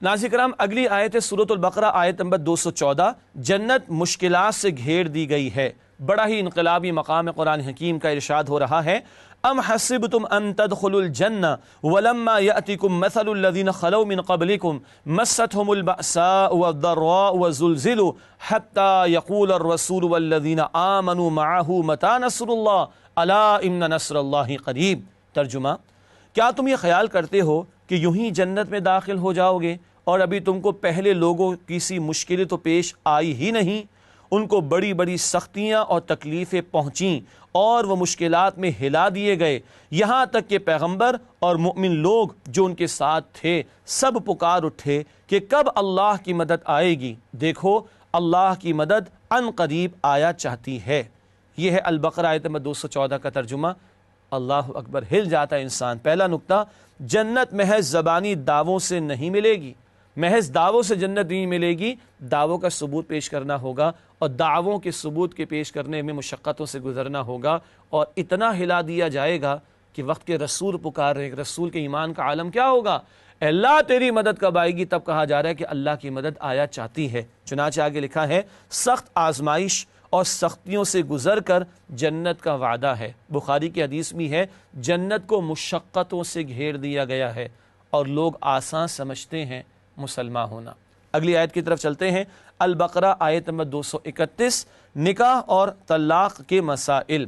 ناظرین کرام، اگلی آیت ہے سورۃ البقرہ آیت نمبر 214۔ جنت مشکلات سے گھیر دی گئی ہے۔ بڑا ہی انقلابی مقام قرآن حکیم کا ارشاد ہو رہا ہے ام حسبتم ان تدخلوا الجنہ ولما یأتکم مثل الذین خلوا من قبلکم مستهم البأساء والضراء وزلزلوا حتى يقول الرسول والذین آمنوا معه متى نصر اللہ الا ان نصر اللہ قریب۔ ترجمہ، کیا تم یہ خیال کرتے ہو کہ یوں ہی جنت میں داخل ہو جاؤ گے اور ابھی تم کو پہلے لوگوں کی سی مشکلیں تو پیش آئی ہی نہیں؟ ان کو بڑی بڑی سختیاں اور تکلیفیں پہنچیں اور وہ مشکلات میں ہلا دیے گئے، یہاں تک کہ پیغمبر اور مؤمن لوگ جو ان کے ساتھ تھے سب پکار اٹھے کہ کب اللہ کی مدد آئے گی، دیکھو اللہ کی مدد ان قریب آیا چاہتی ہے۔ یہ ہے البقرہ آیت نمبر 214 کا ترجمہ۔ اللہ اکبر، ہل جاتا ہے انسان۔ پہلا نقطہ، جنت محض زبانی دعووں سے نہیں ملے گی، محض دعووں سے جنت نہیں ملے گی، دعووں کا ثبوت پیش کرنا ہوگا اور دعووں کے ثبوت کے پیش کرنے میں مشقتوں سے گزرنا ہوگا، اور اتنا ہلا دیا جائے گا کہ وقت کے رسول پکار رہے ہیں، رسول کے ایمان کا عالم کیا ہوگا؟ اللہ تیری مدد کب آئے گی؟ تب کہا جا رہا ہے کہ اللہ کی مدد آیا چاہتی ہے۔ چنانچہ آگے لکھا ہے سخت آزمائش اور سختیوں سے گزر کر جنت کا وعدہ ہے۔ بخاری کی حدیث بھی ہے جنت کو مشقتوں سے گھیر دیا گیا ہے اور لوگ آسان سمجھتے ہیں مسلمان ہونا۔ اگلی آیت کی طرف چلتے ہیں، البقرہ آیت نمبر 231، نکاح اور طلاق کے مسائل۔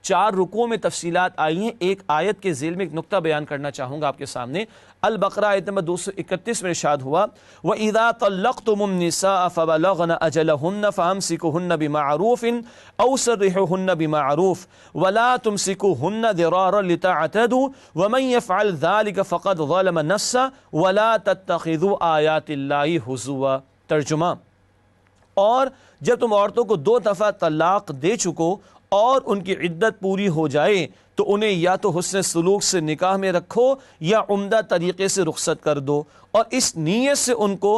4 رکوع میں تفصیلات آئی ہیں، ایک آیت کے ذیل میں ایک نقطہ بیان کرنا چاہوں گا آپ کے سامنے۔ البقرہ آیت نمبر 231 میں ارشاد ہوا وَإِذَا طَلَّقْتُمُ النِّسَاءَ فَبَلَغْنَ أَجَلَهُنَّ فَأَمْسِكُوهُنَّ بِمَعْرُوفٍ أَوْ سَرِّحُوهُنَّ بِمَعْرُوفٍ وَلَا تُمْسِكُوهُنَّ ضِرَارًا لِتَعْتَدُوا وَمَنْ يَفْعَلْ ذَلِكَ فَقَدْ ظَلَمَ نَفْسَهُ وَلَا تَتَّخِذُوا آيَاتِ اللَّهِ هُزُوًا۔ ترجمہ، اور جب تم عورتوں کو 2 دفعہ طلاق دے چکو اور ان کی عدت پوری ہو جائے تو انہیں یا تو حسن سلوک سے نکاح میں رکھو یا عمدہ طریقے سے رخصت کر دو، اور اس نیت سے ان کو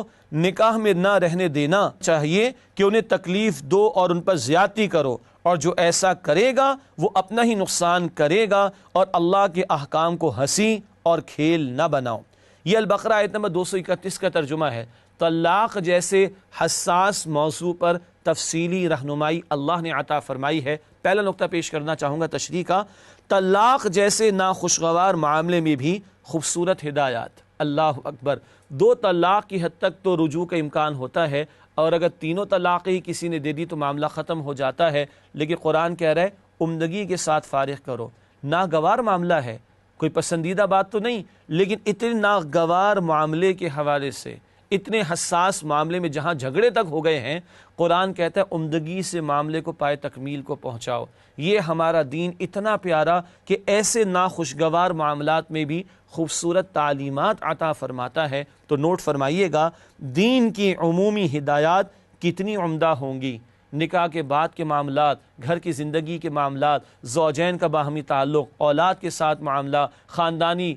نکاح میں نہ رہنے دینا چاہیے کہ انہیں تکلیف دو اور ان پر زیادتی کرو، اور جو ایسا کرے گا وہ اپنا ہی نقصان کرے گا، اور اللہ کے احکام کو ہنسی اور کھیل نہ بناؤ۔ یہ البقرہ آیت نمبر 231 کا ترجمہ ہے۔ طلاق جیسے حساس موضوع پر تفصیلی رہنمائی اللہ نے عطا فرمائی ہے۔ پہلا نقطہ پیش کرنا چاہوں گا تشریح کا، طلاق جیسے ناخوشگوار معاملے میں بھی خوبصورت ہدایات۔ اللہ اکبر، 2 طلاق کی حد تک تو رجوع کا امکان ہوتا ہے، اور اگر 3 طلاق ہی کسی نے دے دی تو معاملہ ختم ہو جاتا ہے، لیکن قرآن کہہ رہا ہے عمدگی کے ساتھ فارغ کرو۔ ناگوار معاملہ ہے، کوئی پسندیدہ بات تو نہیں، لیکن اتنے ناگوار معاملے کے حوالے سے، اتنے حساس معاملے میں جہاں جھگڑے تک ہو گئے ہیں، قرآن کہتا ہے عمدگی سے معاملے کو پائے تکمیل کو پہنچاؤ۔ یہ ہمارا دین اتنا پیارا کہ ایسے ناخوشگوار معاملات میں بھی خوبصورت تعلیمات عطا فرماتا ہے۔ تو نوٹ فرمائیے گا، دین کی عمومی ہدایات کتنی عمدہ ہوں گی۔ نکاح کے بعد کے معاملات، گھر کی زندگی کے معاملات، زوجین کا باہمی تعلق، اولاد کے ساتھ معاملہ، خاندانی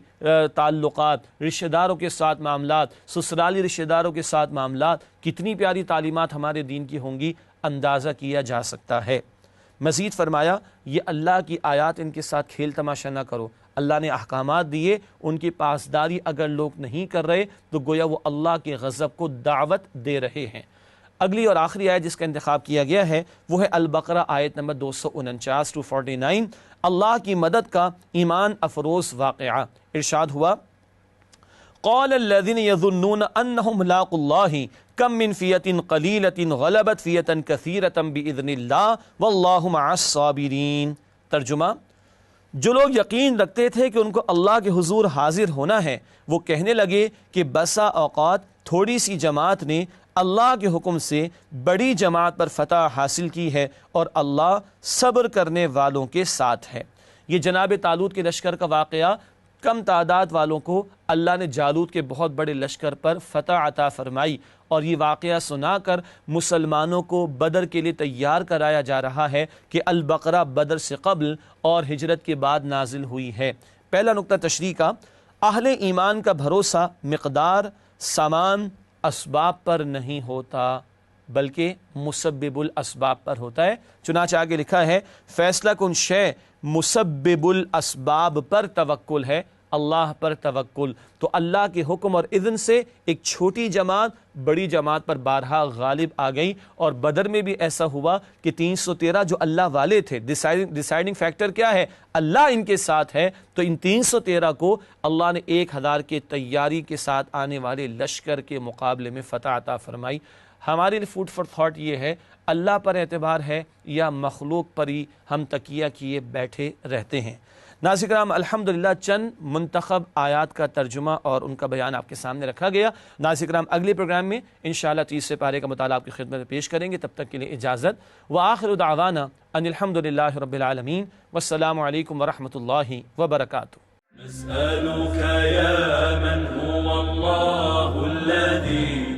تعلقات، رشتہ داروں کے ساتھ معاملات، سسرالی رشتہ داروں کے ساتھ معاملات، کتنی پیاری تعلیمات ہمارے دین کی ہوں گی، اندازہ کیا جا سکتا ہے۔ مزید فرمایا یہ اللہ کی آیات، ان کے ساتھ کھیل تماشا نہ کرو۔ اللہ نے احکامات دیے، ان کی پاسداری اگر لوگ نہیں کر رہے تو گویا وہ اللہ کے غضب کو دعوت دے رہے ہیں۔ اگلی اور آخری آیت جس کا انتخاب کیا گیا ہے وہ ہے البقرہ آیت نمبر 249 49، اللہ کی مدد کا ایمان افروز واقعہ۔ ارشاد ہوا قال الذين يظنون انهم ملاقو الله كم من فئة قليلة غلبت فئة كثيرة بإذن الله والله مع الصابرين۔ ترجمہ، جو لوگ یقین رکھتے تھے کہ ان کو اللہ کے حضور حاضر ہونا ہے، وہ کہنے لگے کہ بسا اوقات تھوڑی سی جماعت نے اللہ کے حکم سے بڑی جماعت پر فتح حاصل کی ہے، اور اللہ صبر کرنے والوں کے ساتھ ہے۔ یہ جناب طالوت کے لشکر کا واقعہ، کم تعداد والوں کو اللہ نے جالوت کے بہت بڑے لشکر پر فتح عطا فرمائی، اور یہ واقعہ سنا کر مسلمانوں کو بدر کے لیے تیار کرایا جا رہا ہے کہ البقرہ بدر سے قبل اور ہجرت کے بعد نازل ہوئی ہے۔ پہلا نقطہ تشریح کا، اہل ایمان کا بھروسہ مقدار، سامان، اسباب پر نہیں ہوتا بلکہ مسبب الاسباب پر ہوتا ہے۔ چنانچہ آگے لکھا ہے فیصلہ کن شے مسبب الاسباب پر توکل ہے، اللہ پر توکل۔ تو اللہ کے حکم اور اذن سے ایک چھوٹی جماعت بڑی جماعت پر بارہا غالب آ گئی، اور بدر میں بھی ایسا ہوا کہ 313 جو اللہ والے تھے، ڈیسائیڈنگ فیکٹر کیا ہے؟ اللہ ان کے ساتھ ہے، تو ان 313 کو اللہ نے 1000 کے تیاری کے ساتھ آنے والے لشکر کے مقابلے میں فتح عطا فرمائی۔ ہمارے لیے فوڈ فار تھاٹ یہ ہے، اللہ پر اعتبار ہے یا مخلوق پر ہی ہم تکیہ کیے بیٹھے رہتے ہیں؟ ناظرین کرام، الحمدللہ چند منتخب آیات کا ترجمہ اور ان کا بیان آپ کے سامنے رکھا گیا۔ ناظرین کرام، اگلے پروگرام میں انشاءاللہ 30 پارے کا مطالعہ آپ کی خدمت میں پیش کریں گے۔ تب تک کے لیے اجازت، وآخر دعوانا ان الحمدللہ رب العالمین، والسلام علیکم ورحمۃ اللہ وبرکاتہ۔ نسألك يا من هو الله الذي